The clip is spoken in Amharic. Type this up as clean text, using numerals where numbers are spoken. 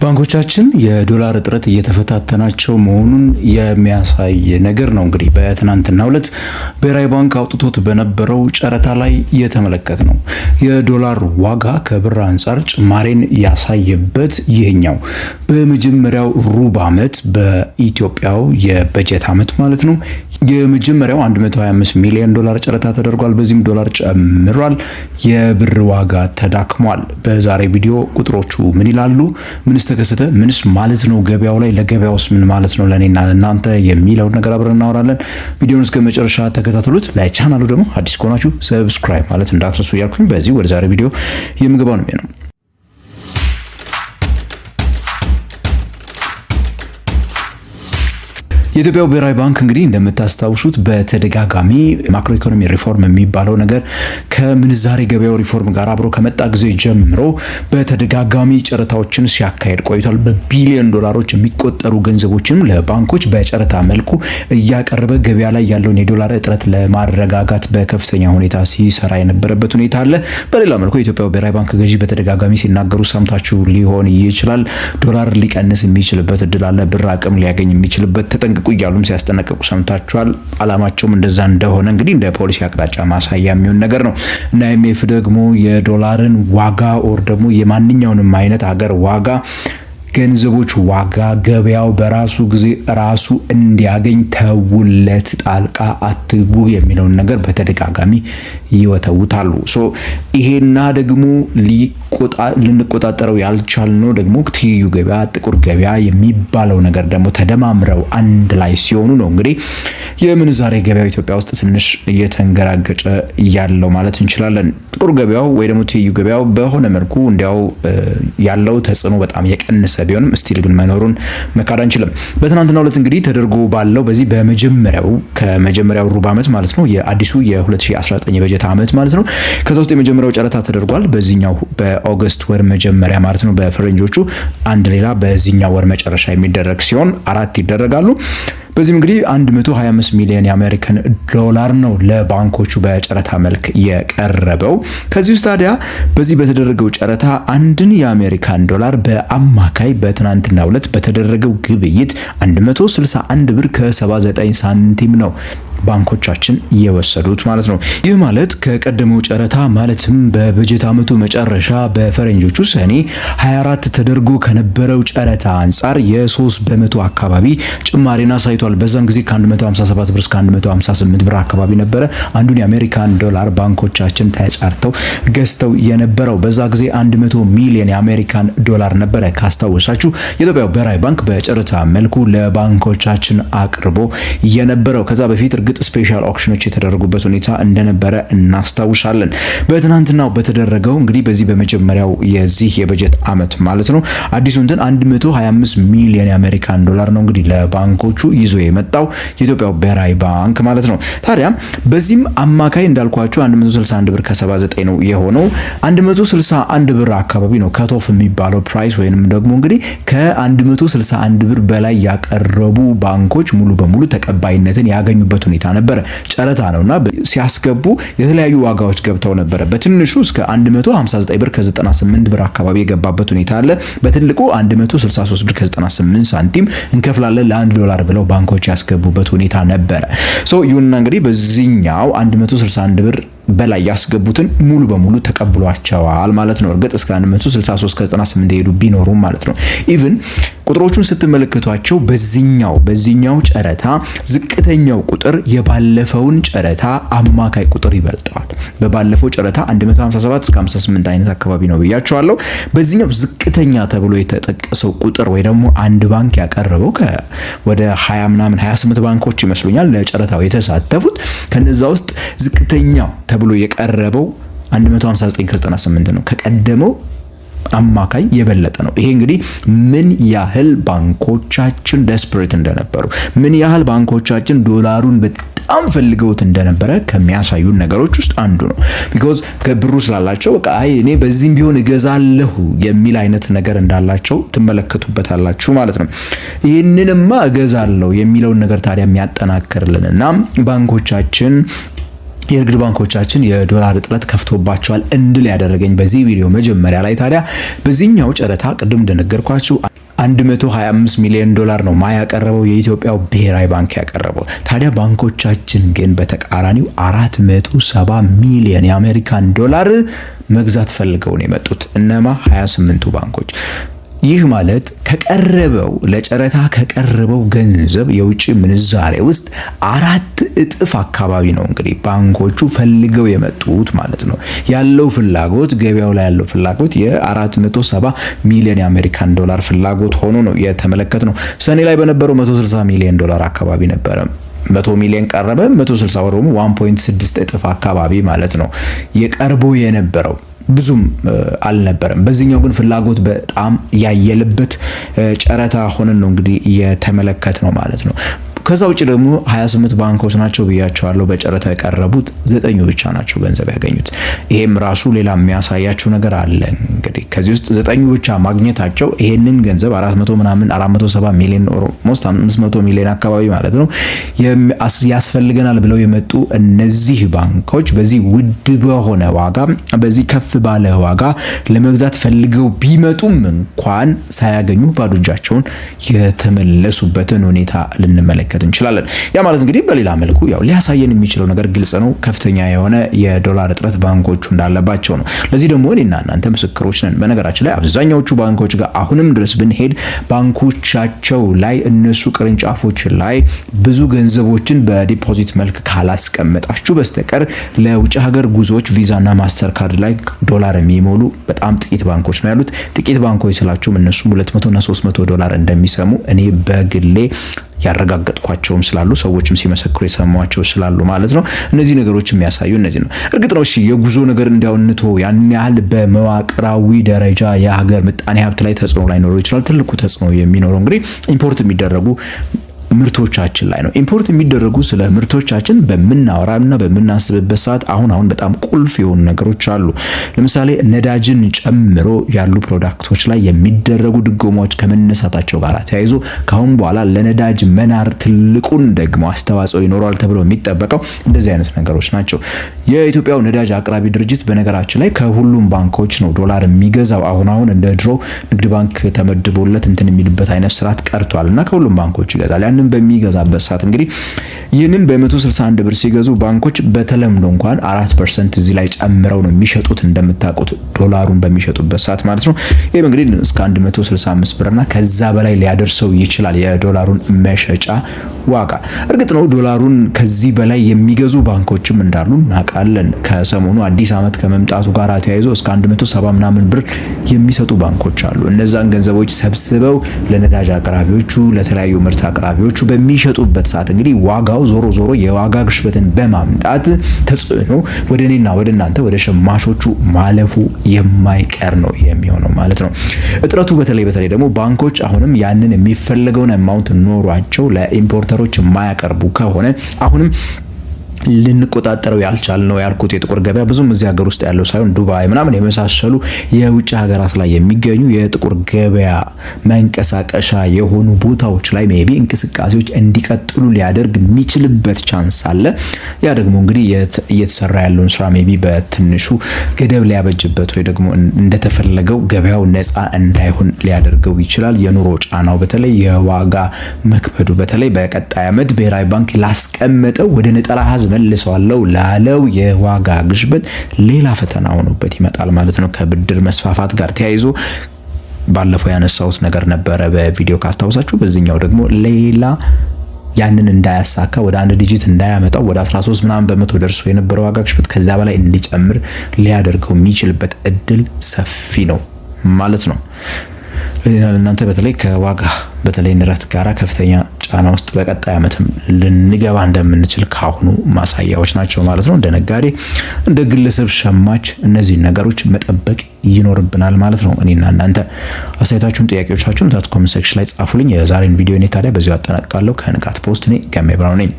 ባንኮቻችን የዶላር እጥረት እየተፈታተናቸው መሆኑን የሚያሳይ ነገር ነው። እንግዲህ በትናንትናው ዕለት ብሔራዊ ባንክ አውጥቶት በነበረው ጨረታ ላይ የተመለከት ነው። የዶላር ዋጋ ከብር አንጻር ጭማሬን ያሳየበት ይህኛው በመጀመሪያው ሩብ ዓመት በኢትዮጵያው የበጀት ዓመት ማለት ነው የመጀመሪያው 125 ሚሊዮን ዶላር ጨረታ ተደርጓል። በዚህም ዶላር ጨምሯል፣ የብር ዋጋ ተዳክሟል። በዛሬ ቪዲዮ ቁጥሮቹ ምን ይላሉ? ምንስ ተከሰተ? ምንስ ማለት ነው? ገበያው ላይ ለገበያውስ ምን ማለት ነው ለኔና ለናንተ የሚለውን ነገር አብረን እናወራለን። ቪዲዮውን እስከ መጨረሻ ተከታተሉት። ለቻናሉ ደግሞ አዲስ ከሆናችሁ ሰብስክራይብ ማለት እንዳትረሱ እያልኩኝ በዚህ ወደ ዛሬ ቪዲዮ የምገባው ነው። የኢትዮጵያ ብሔራዊ ባንክ እንግዲህ እንደምታስታውሱት በተደጋጋሚ ማክሮ ኢኮኖሚ ሪፎርም የሚባለው ነገር ከምንዛሬ ገበያው ሪፎርም ጋር አብሮ ከመጣ ጊዜ ጀምሮ በተደጋጋሚ ጨረታዎችን ሲያካሄድ ቆይቷል። በቢሊዮን ዶላሮች የሚቆጠሩ ገንዘቦችንም ለባንኮች በጨረታ መልኩ እያቀረበ ገበያ ላይ ያለውን የዶላር እጥረት ለማረጋጋት በከፍተኛ ሁኔታ ሲሰራ የነበረበት ሁኔታ አለ። በሌላ መልኩ የኢትዮጵያ ብሔራዊ ባንክ ገዢ በተደጋጋሚ ሲናገሩ ሰምታችሁ ሊሆን ይችላል። ዶላር ሊቀንስ የሚችልበት እድል አለ፣ ብር አቅም ሊያገኝ የሚችልበት ተጠንቅቁ እያሉም ሲያስጠነቅቁ ሰምታችኋል። አላማቸውም እንደዛ እንደሆነ እንግዲህ እንደ ፖሊሲ አቅጣጫ ማሳያ የሚሆን ነገር ነው እና IMF ደግሞ የዶላርን ዋጋ ኦር ደግሞ የማንኛውንም አይነት ሀገር ዋጋ ገንዘቦች ዋጋ ገበያው በራሱ ጊዜ ራሱ እንዲያገኝ ተውለት፣ ጣልቃ አትግቡ የሚለውን ነገር በተደጋጋሚ ይወተውታሉ። ይሄና ደግሞ ልንቆጣጠረው ያልቻልነው ደግሞ ትይዩ ገበያ፣ ጥቁር ገበያ የሚባለው ነገር ደግሞ ተደማምረው አንድ ላይ ሲሆኑ ነው እንግዲህ የምንዛሬ ገበያው ኢትዮጵያ ውስጥ ትንሽ እየተንገራገጨ ያለው ማለት እንችላለን። ጥቁር ገበያው ወይ ደግሞ ትይዩ ገበያው በሆነ መልኩ እንዲያው ያለው ተጽዕኖ በጣም የቀነሰ ቢሆንም ስቲል ግን መኖሩን መካድ አንችልም። በትናንትናው ዕለት እንግዲህ ተደርጎ ባለው በዚህ ከመጀመሪያው ሩብ ዓመት ማለት ነው የአዲሱ የ2019 የበጀት ዓመት ማለት ነው ከዛ ውስጥ የመጀመሪያው ጨረታ ተደርጓል። በዚህኛው በኦገስት ወር መጀመሪያ ማለት ነው በፈረንጆቹ አንድ ሌላ በዚህኛው ወር መጨረሻ የሚደረግ ሲሆን 4 ይደረጋሉ። በዚህም እንግዲህ 125 ሚሊዮን የአሜሪካን ዶላር ነው ለባንኮቹ በጨረታ መልክ የቀረበው። ከዚህ ውስጥ ታዲያ በዚህ በተደረገው ጨረታ አንድን የአሜሪካን ዶላር በአማካይ በትናንትናው ዕለት በተደረገው ግብይት 161 ብር ከ79 ሳንቲም ነው ባንኮቻችን የወሰዱት ማለት ነው። ይህ ማለት ከቀደመው ጨረታ ማለትም በበጀት ዓመቱ መጨረሻ በፈረንጆቹ ሰኔ 24 ተደርጎ ከነበረው ጨረታ አንጻር የ3 በመቶ አካባቢ ጭማሪና ሳይቷል። በዛም ጊዜ ከ157 ብር እስከ 158 ብር አካባቢ ነበረ አንዱን የአሜሪካን ዶላር ባንኮቻችን ተጫርተው ገዝተው የነበረው። በዛ ጊዜ 100 ሚሊዮን የአሜሪካን ዶላር ነበረ ካስታወሳችሁ የኢትዮጵያ ብሔራዊ ባንክ በጨረታ መልኩ ለባንኮቻችን አቅርቦ የነበረው። ከዛ በፊት ስፔሻል ኦክሽኖች የተደረጉበት ሁኔታ እንደነበረ እናስታውሳለን። በትናንትናው በተደረገው እንግዲህ በዚህ በመጀመሪያው የዚህ የበጀት ዓመት ማለት ነው አዲሱ 125 ሚሊዮን የአሜሪካን ዶላር ነው እንግዲህ ለባንኮቹ ይዞ የመጣው የኢትዮጵያ ብሔራዊ ባንክ ማለት ነው። ታዲያ በዚህም አማካይ እንዳልኳችሁ 161 ብር ከ79 ነው የሆነው። 161 ብር አካባቢ ነው ከቶፍ የሚባለው ፕራይስ ወይንም ደግሞ እንግዲህ ከ161 ብር በላይ ያቀረቡ ባንኮች ሙሉ በሙሉ ተቀባይነትን ያገኙበት ሁኔታ ነበረ። ጨረታ ነውና ሲያስገቡ የተለያዩ ዋጋዎች ገብተው ነበረ። በትንሹ እስከ 159 ብር ከ98 ብር አካባቢ የገባበት ሁኔታ አለ። በትልቁ 163 ብር ከ98 ሳንቲም እንከፍላለን ለ1 ዶላር ብለው ባንኮች ያስገቡበት ሁኔታ ነበረ። ይሁንና እንግዲህ በዚህኛው 161 ብር በላይ ያስገቡትን ሙሉ በሙሉ ተቀብሏቸዋል ማለት ነው። እርግጥ እስከ 163 ከ98 ሄዱ ቢኖሩም ማለት ነው። ኢቭን ቁጥሮቹን ስትመለከቷቸው በዚህኛው ጨረታ ዝቅተኛው ቁጥር የባለፈውን ጨረታ አማካይ ቁጥር ይበልጠዋል። በባለፈው ጨረታ 157 እስከ 58 አይነት አካባቢ ነው ብያቸዋለሁ። በዚህኛው ዝቅተኛ ተብሎ የተጠቀሰው ቁጥር ወይ ደግሞ አንድ ባንክ ያቀረበው ወደ 20 ምናምን 28 ባንኮች ይመስሉኛል ለጨረታው የተሳተፉት። ከነዛ ውስጥ ዝቅተኛው ተብሎ የቀረበው 159 ከ98 ነው። ከቀደመው አማካይ የበለጠ ነው። ይሄ እንግዲህ ምን ያህል ባንኮቻችን ዴስፐሬት እንደነበሩ፣ ምን ያህል ባንኮቻችን ዶላሩን በጣም ፈልገውት እንደነበረ ከሚያሳዩን ነገሮች ውስጥ አንዱ ነው። ቢኮዝ ከብሩ ስላላቸው በቃ እኔ በዚህም ቢሆን እገዛለሁ የሚል አይነት ነገር እንዳላቸው ትመለከቱበታላችሁ ማለት ነው። ይህንንማ እገዛለሁ የሚለውን ነገር ታዲያ የሚያጠናክርልንና ባንኮቻችን የንግድ ባንኮቻችን የዶላር እጥረት ከፍቶባቸዋል እንድል ያደረገኝ በዚህ ቪዲዮ መጀመሪያ ላይ ታዲያ በዚህኛው ጨረታ ቅድም እንደነገርኳችሁ 125 ሚሊዮን ዶላር ነው ያቀረበው የኢትዮጵያው ብሔራዊ ባንክ ያቀረበው። ታዲያ ባንኮቻችን ግን በተቃራኒው 470 ሚሊዮን የአሜሪካን ዶላር መግዛት ፈልገው ነው የመጡት። እነማ 28ቱ ባንኮች። ይህ ማለት ከቀረበው ለጨረታ ከቀረበው ገንዘብ የውጭ ምንዛሬ ውስጥ 4 እጥፍ አካባቢ ነው እንግዲህ ባንኮቹ ፈልገው የመጡት ማለት ነው። ያለው ፍላጎት ገበያው ላይ ያለው ፍላጎት የ470 ሚሊዮን የአሜሪካን ዶላር ፍላጎት ሆኖ ነው የተመለከትነው። ሰኔ ላይ በነበረው 160 ሚሊዮን ዶላር አካባቢ ነበረ። 100 ሚሊዮን ቀረበ። 160 ወር ደግሞ 1.6 እጥፍ አካባቢ ማለት ነው የቀርቦ የነበረው። ብዙም አልነበረም። በዚህኛው ግን ፍላጎት በጣም ያየለበት ጨረታ ሆነን ነው እንግዲህ የተመለከት ነው ማለት ነው። ከዛ ውጭ ደግሞ 28 ባንኮች ናቸው ብያቸዋለሁ። በጨረታ የቀረቡት 9 ብቻ ናቸው ገንዘብ ያገኙት። ይሄም ራሱ ሌላ የሚያሳያችሁ ነገር አለ። እንግዲህ ከዚህ ውስጥ 9 ብቻ ማግኘታቸው ይሄንን ገንዘብ 470 ሚሊዮን ኦልሞስት 500 ሚሊዮን አካባቢ ማለት ነው ያስፈልገናል ብለው የመጡ እነዚህ ባንኮች በዚህ ውድ በሆነ ዋጋ በዚህ ከፍ ባለ ዋጋ ለመግዛት ፈልገው ቢመጡም እንኳን ሳያገኙ ባዶ እጃቸውን የተመለሱበትን ሁኔታ ልንመለከት እንችላለን። ያ ማለት እንግዲህ በሌላ መልኩ ያው ሊያሳየን የሚችለው ነገር ግልጽ ነው። ከፍተኛ የሆነ የዶላር እጥረት ባንኮቹ እንዳለባቸው ነው። ለዚህ ደግሞ እኔና እናንተ ምስክሮች ነን። በነገራችን ላይ አብዛኛዎቹ ባንኮች ጋር አሁንም ድረስ ብንሄድ ባንኮቻቸው ላይ እነሱ ቅርንጫፎች ላይ ብዙ ገንዘቦችን በዲፖዚት መልክ ካላስቀመጣችሁ በስተቀር ለውጭ ሀገር ጉዞዎች ቪዛና ማስተር ካርድ ላይ ዶላር የሚሞሉ በጣም ጥቂት ባንኮች ነው ያሉት። ጥቂት ባንኮች ስላችሁም እነሱ 200 እና 300 ዶላር እንደሚሰሙ እኔ በግሌ ያረጋገጥኳቸውም ስላሉ ሰዎችም ሲመሰክሩ የሰማቸው ስላሉ ማለት ነው። እነዚህ ነገሮች የሚያሳዩ እነዚህ ነው። እርግጥ ነው እሺ የጉዞ ነገር እንዲያውንቶ ያን ያህል በመዋቅራዊ ደረጃ የሀገር ምጣኔ ሀብት ላይ ተጽዕኖ ላይኖረው ይችላል። ትልቁ ተጽዕኖ የሚኖረው እንግዲህ ኢምፖርት የሚደረጉ ምርቶቻችን ላይ ነው። ኢምፖርት የሚደረጉ ስለ ምርቶቻችን በምናወራና በምናስብበት ሰዓት አሁን በጣም ቁልፍ የሆኑ ነገሮች አሉ። ለምሳሌ ነዳጅን ጨምሮ ያሉ ፕሮዳክቶች ላይ የሚደረጉ ድጎማዎች ከመነሳታቸው ጋር ተያይዞ ካሁን በኋላ ለነዳጅ መናር ትልቁን ደግሞ አስተዋጽኦ ይኖራል ተብሎ የሚጠበቀው እንደዚህ አይነት ነገሮች ናቸው። የኢትዮጵያው ነዳጅ አቅራቢ ድርጅት በነገራችን ላይ ከሁሉም ባንኮች ነው ዶላር የሚገዛው። አሁን እንደ ድሮ ንግድ ባንክ ተመድቦለት እንትን የሚልበት አይነት ስርዓት ቀርቷልና ከሁሉም ባንኮች ይገዛል። በሚገዛበት ሰዓት እንግዲህ ይህንን በ161 ብር ሲገዙ ባንኮች በተለምዶ እንኳን 4% እዚህ ላይ ጨምረው ነው የሚሸጡት እንደምታውቁት ዶላሩን በሚሸጡበት ሰዓት ማለት ነው። ይሄ እንግዲህ እስከ 165 ብርና ከዛ በላይ ሊያደርሰው ይችላል የዶላሩን መሸጫ ዋጋ። እርግጥ ነው ዶላሩን ከዚህ በላይ የሚገዙ ባንኮችም እንዳሉ እናውቃለን። ከሰሞኑ አዲስ ዓመት ከመምጣቱ ጋር ተያይዞ እስከ 170 ምናምን ብር የሚሰጡ ባንኮች አሉ። እነዛን ገንዘቦች ሰብስበው ለነዳጅ አቅራቢዎቹ ለተለያዩ ምርት አቅራቢዎቹ በሚሸጡበት ሰዓት እንግዲህ ዋጋው ዞሮ የዋጋ ግሽበትን በማምጣት ተጽዕኖ ወደ እኔና ወደ እናንተ ወደ ሸማቾቹ ማለፉ የማይቀር ነው የሚሆነው ማለት ነው። እጥረቱ በተለይ ደግሞ ባንኮች አሁንም ያንን የሚፈለገውን አማውንት ኖሯቸው ለኢምፖርተሮች የማያቀርቡ ከሆነ አሁንም ልንቆጣጠረው ያልቻልነው ያልኩት የጥቁር ገበያ ብዙም እዚህ ሀገር ውስጥ ያለው ሳይሆን ዱባይ ምናምን የመሳሰሉ የውጭ ሀገራት ላይ የሚገኙ የጥቁር ገበያ መንቀሳቀሻ የሆኑ ቦታዎች ላይ ሜቢ እንቅስቃሴዎች እንዲቀጥሉ ሊያደርግ የሚችልበት ቻንስ አለ። ያ ደግሞ እንግዲህ እየተሰራ ያለውን ስራ ሜቢ በትንሹ ገደብ ሊያበጅበት ወይ ደግሞ እንደተፈለገው ገበያው ነፃ እንዳይሆን ሊያደርገው ይችላል። የኑሮ ጫናው በተለይ የዋጋ መክበዱ በተለይ በቀጣይ ዓመት ብሔራዊ ባንክ ላስቀመጠው ወደ ነጠላ ሀዝ መልሰዋለው ላለው የዋጋ ግሽበት ሌላ ፈተና ሆኖበት ይመጣል ማለት ነው። ከብድር መስፋፋት ጋር ተያይዞ ባለፈው ያነሳሁት ነገር ነበረ በቪዲዮ ካስታውሳችሁ። በዚህኛው ደግሞ ሌላ ያንን እንዳያሳካ ወደ አንድ ዲጂት እንዳያመጣው ወደ 13 ምናምን በመቶ ደርሶ የነበረው ዋጋ ግሽበት ከዛ በላይ እንዲጨምር ሊያደርገው የሚችልበት እድል ሰፊ ነው ማለት ነው። እናንተ በተለይ ከዋጋ በተለይ ንረት ጋራ ከፍተኛ ጫና ውስጥ በቀጣይ ዓመትም ልንገባ እንደምንችል ካሁኑ ማሳያዎች ናቸው ማለት ነው። እንደ ነጋዴ እንደ ግለሰብ ሸማች እነዚህ ነገሮች መጠበቅ ይኖርብናል ማለት ነው። እኔና እናንተ አስተያየታችሁን፣ ጥያቄዎቻችሁን ታች ኮሜንት ሴክሽን ላይ ጻፉልኝ። የዛሬን ቪዲዮ እኔ ታዲያ በዚሁ አጠናቅቃለሁ። ከንቃት ፖስት እኔ ገሜ ብራውን ነኝ።